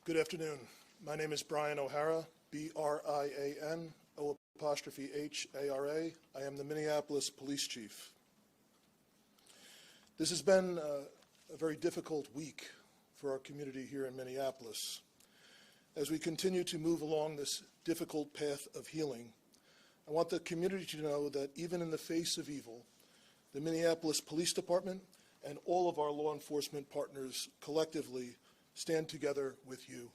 Good afternoon. My name is Brian O'Hara, B-R-I-A-N, O''H-A-R-A. I am the Minneapolis Police Chief. This has been a very difficult week for our community here in Minneapolis. As we continue to move along this difficult path of healing, I want the community to know that even in the face of evil, the Minneapolis Police Department and all of our law enforcement partners collectively stand together with you.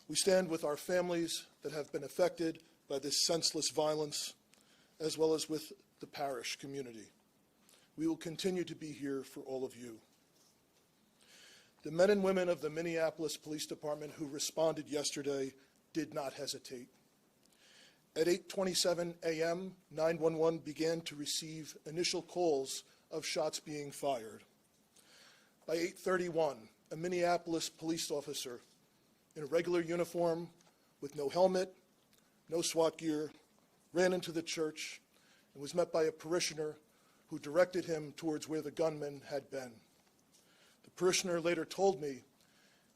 We stand with our families that have been affected by this senseless violence, as well as with the parish community. We will continue to be here for all of you. The men and women of the Minneapolis Police Department who responded yesterday did not hesitate. At 8:27 a.m., 911 began to receive initial calls of shots being fired. By 8:31, a Minneapolis police officer in a regular uniform with no helmet, no SWAT gear, ran into the church and was met by a parishioner who directed him towards where the gunman had been. The parishioner later told me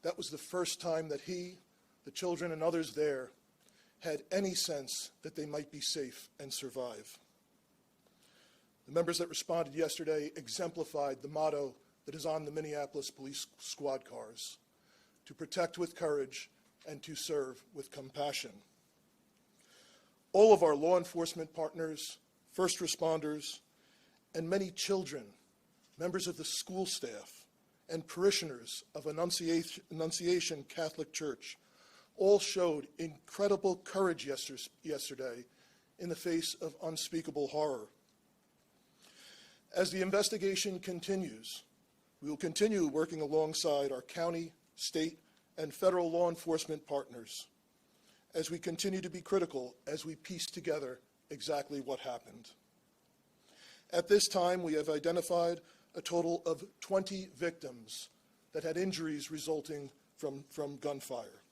that was the first time that he, the children, and others there had any sense that they might be safe and survive. The members that responded yesterday exemplified the motto that is on the Minneapolis Police Squad cars: to protect with courage and to serve with compassion. All of our law enforcement partners, first responders, and many children, members of the school staff, and parishioners of Annunciation Catholic Church all showed incredible courage yesterday in the face of unspeakable horror. As the investigation continues, we will continue working alongside our county, state, and federal law enforcement partners as we continue to be critical as we piece together exactly what happened. At this time, we have identified a total of 20 victims that had injuries resulting from gunfire,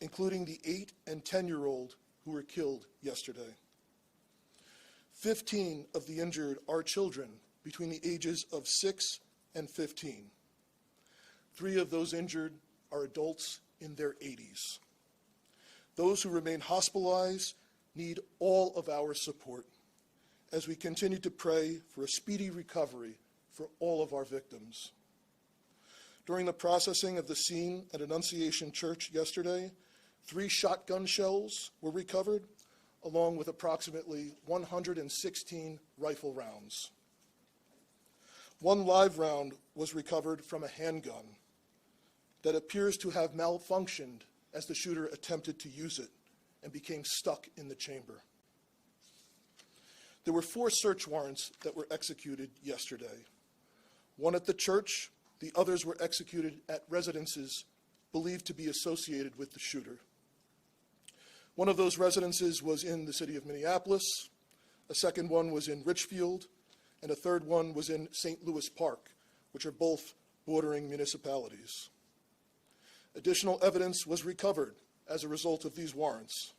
including the 8- and 10-year-old who were killed yesterday. 15 of the injured are children between the ages of 6 and 15. 3 of those injured are adults in their 80s. Those who remain hospitalized need all of our support as we continue to pray for a speedy recovery for all of our victims. During the processing of the scene at Annunciation Church yesterday, 3 shotgun shells were recovered, along with approximately 116 rifle rounds. 1 live round was recovered from a handgun that appears to have malfunctioned as the shooter attempted to use it and became stuck in the chamber. There were 4 search warrants that were executed yesterday. 1 at the church, the others were executed at residences believed to be associated with the shooter. One of those residences was in the city of Minneapolis, a second one was in Richfield, and a third one was in St. Louis Park, which are both bordering municipalities. Additional evidence was recovered as a result of these warrants.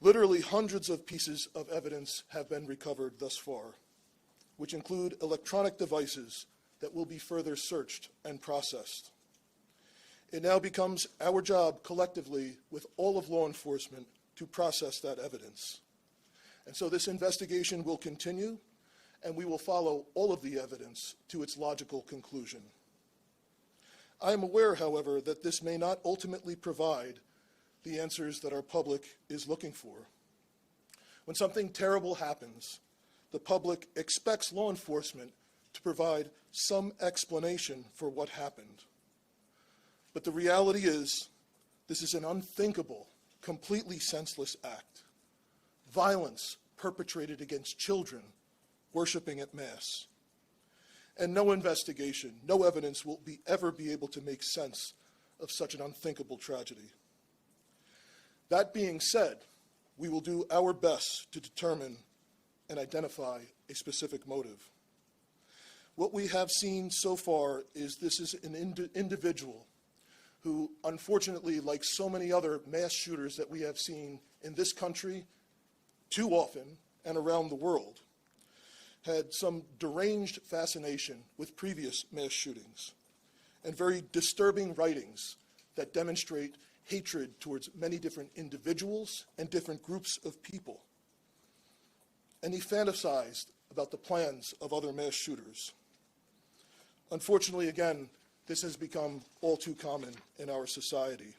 Literally hundreds of pieces of evidence have been recovered thus far, which include electronic devices that will be further searched and processed. It now becomes our job collectively with all of law enforcement to process that evidence. And so this investigation will continue, and we will follow all of the evidence to its logical conclusion. I am aware, however, that this may not ultimately provide the answers that our public is looking for. When something terrible happens, the public expects law enforcement to provide some explanation for what happened. But the reality is, this is an unthinkable, completely senseless act. Violence perpetrated against children worshiping at Mass. And no investigation, no evidence will ever be able to make sense of such an unthinkable tragedy. That being said, we will do our best to determine and identify a specific motive. What we have seen so far is this is an individual who, unfortunately, like so many other mass shooters that we have seen in this country too often and around the world, had some deranged fascination with previous mass shootings and very disturbing writings that demonstrate hatred towards many different individuals and different groups of people. And he fantasized about the plans of other mass shooters. Unfortunately, again, this has become all too common in our society.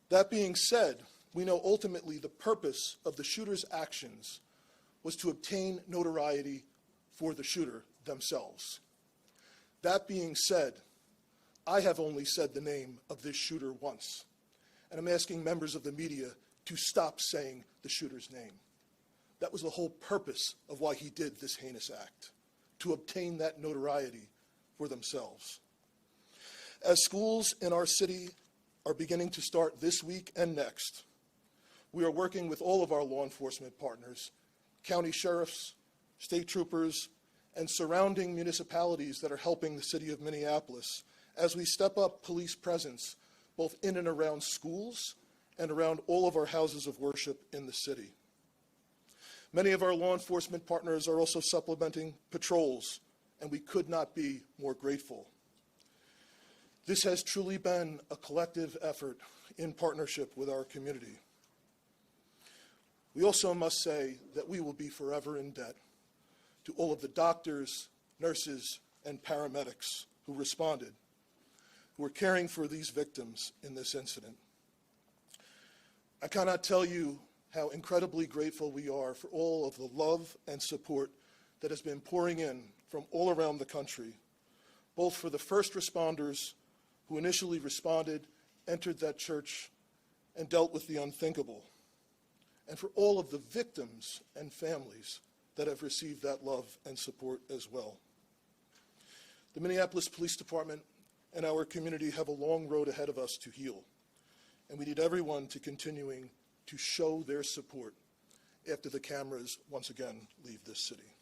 That being said, we know ultimately the purpose of the shooter's actions was to obtain notoriety for the shooter themselves. That being said, I have only said the name of this shooter once, and I'm asking members of the media to stop saying the shooter's name. That was the whole purpose of why he did this heinous act, to obtain that notoriety for themselves. As schools in our city are beginning to start this week and next, we are working with all of our law enforcement partners, county sheriffs, state troopers, and surrounding municipalities that are helping the city of Minneapolis as we step up police presence both in and around schools and around all of our houses of worship in the city. Many of our law enforcement partners are also supplementing patrols, and we could not be more grateful. This has truly been a collective effort in partnership with our community. We also must say that we will be forever in debt to all of the doctors, nurses, and paramedics who responded, who are caring for these victims in this incident. I cannot tell you how incredibly grateful we are for all of the love and support that has been pouring in from all around the country, both for the first responders who initially responded, entered that church, and dealt with the unthinkable, and for all of the victims and families that have received that love and support as well. The Minneapolis Police Department and our community have a long road ahead of us to heal, and we need everyone to continuing to show their support after the cameras once again leave this city.